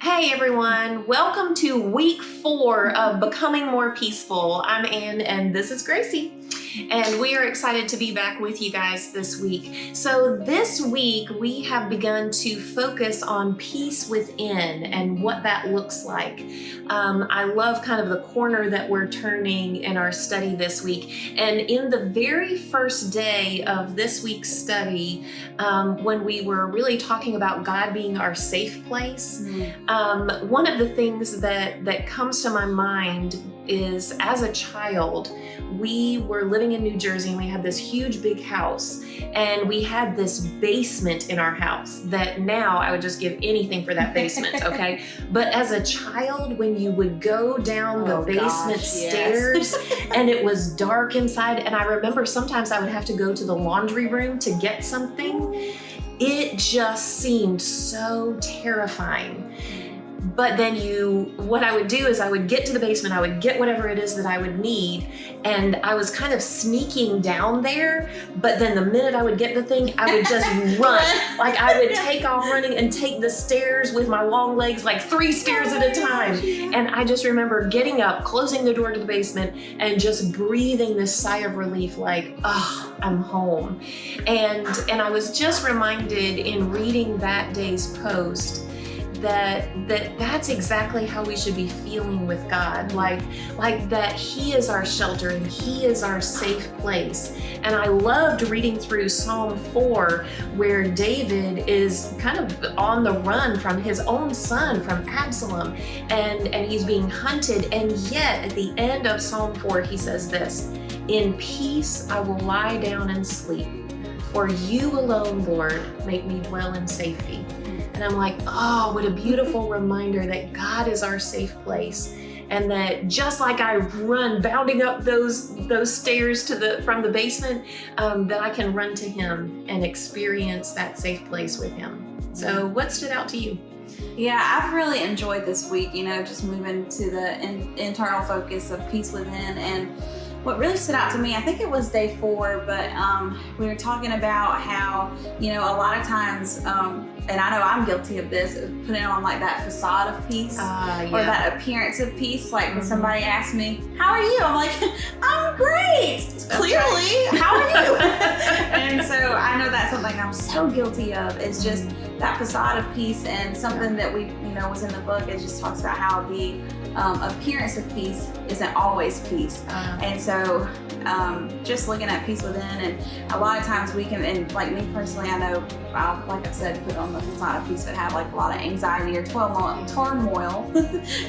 Hey everyone, welcome to week 4 of Becoming More Peaceful. I'm Ann and this is Gracie. And we are excited to be back with you guys this week. So this week we have begun to focus on peace within and what that looks like. I love kind of the corner that we're turning in our study this week. And in the very first day of this week's study, when we were really talking about God being our safe place, one of the things that comes to my mind is, as a child, we were living in New Jersey and we had this huge big house, and we had this basement in our house that now I would just give anything for that basement, okay? But as a child, when you would go down the basement stairs and it was dark inside, and I remember sometimes I would have to go to the laundry room to get something, it just seemed so terrifying. But then what I would do is I would get to the basement, I would get whatever it is that I would need, and I was kind of sneaking down there, but then the minute I would get the thing, I would just run. Like I would take off running and take the stairs with my long legs, like 3 stairs at a time. And I just remember getting up, closing the door to the basement, and just breathing this sigh of relief, like, oh, I'm home. And I was just reminded in reading that day's post that's exactly how we should be feeling with God, like that He is our shelter and He is our safe place. And I loved reading through Psalm 4, where David is kind of on the run from his own son, from Absalom, and he's being hunted, and yet at the end of Psalm 4 he says this: "In peace I will lie down and sleep, for you alone, Lord, make me dwell in safety." And I'm like, oh, what a beautiful reminder that God is our safe place, and that just like I run bounding up those stairs from the basement, that I can run to Him and experience that safe place with Him. So what stood out to you? Yeah, I've really enjoyed this week, just moving to the internal focus of peace within. And what really stood out to me, I think it was day 4, but we were talking about how, a lot of times, and I know I'm guilty of this, putting on like that facade of peace or that appearance of peace. Like when somebody asks me, "How are you?" I'm like, "I'm great." Clearly, right. How are you? And so I know that's something I'm so guilty of, is just that facade of peace. And something that we, was in the book, it just talks about how the appearance of peace isn't always peace. And so just looking at peace within, and a lot of times we can, and like me personally, I know I'll, like I said, put on the facade of peace, but have like a lot of anxiety or turmoil.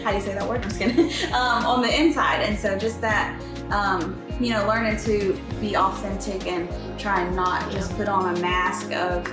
How do you say that word? I'm just kidding. On the inside. And so just that, learning to be authentic and try and not just put on a mask of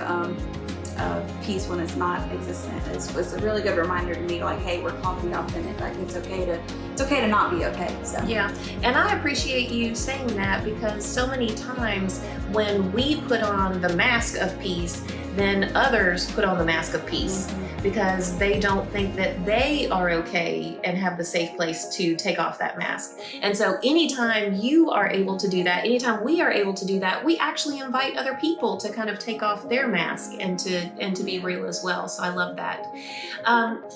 peace when it's not existent. It's a really good reminder to me, like, hey, we're called to be authentic. Like it's okay to not be okay. So yeah, and I appreciate you saying that, because so many times when we put on the mask of peace, then others put on the mask of peace, because they don't think that they are okay and have the safe place to take off that mask. And so anytime you are able to do that, anytime we are able to do that, we actually invite other people to kind of take off their mask and to be real as well. So I love that.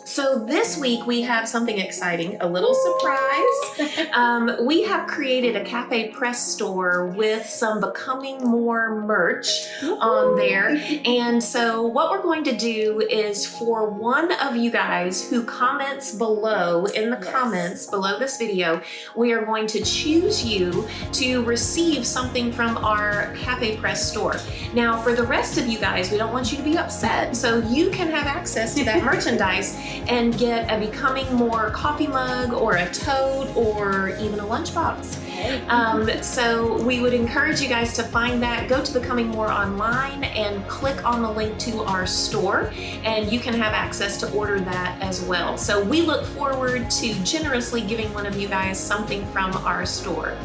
So this week we have something exciting, a little surprise. We have created a Cafe Press store with some Becoming More merch on there. And so what we're going to do is, for one of you guys who comments below in the comments below this video, we are going to choose you to receive something from our Cafe Press store. Now, for the rest of you guys, we don't want you to be upset, so you can have access to that merchandise and get a Becoming More coffee mug or a tote or even a lunchbox. So we would encourage you guys to find that. Go to Becoming More online and click on the link to our store, and you can have access to order that as well. So we look forward to generously giving one of you guys something from our store.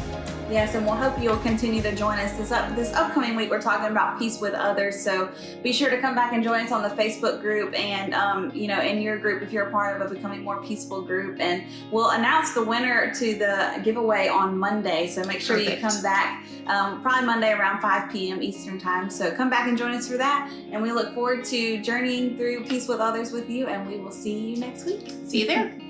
Yes, and we'll hope you'll continue to join us this upcoming week. We're talking about peace with others, so be sure to come back and join us on the Facebook group and in your group if you're a part of a Becoming More Peaceful group. And we'll announce the winner to the giveaway on Monday, so make sure you come back probably Monday around 5 p.m. Eastern time. So come back and join us for that, and we look forward to journeying through peace with others with you, and we will see you next week. See you there.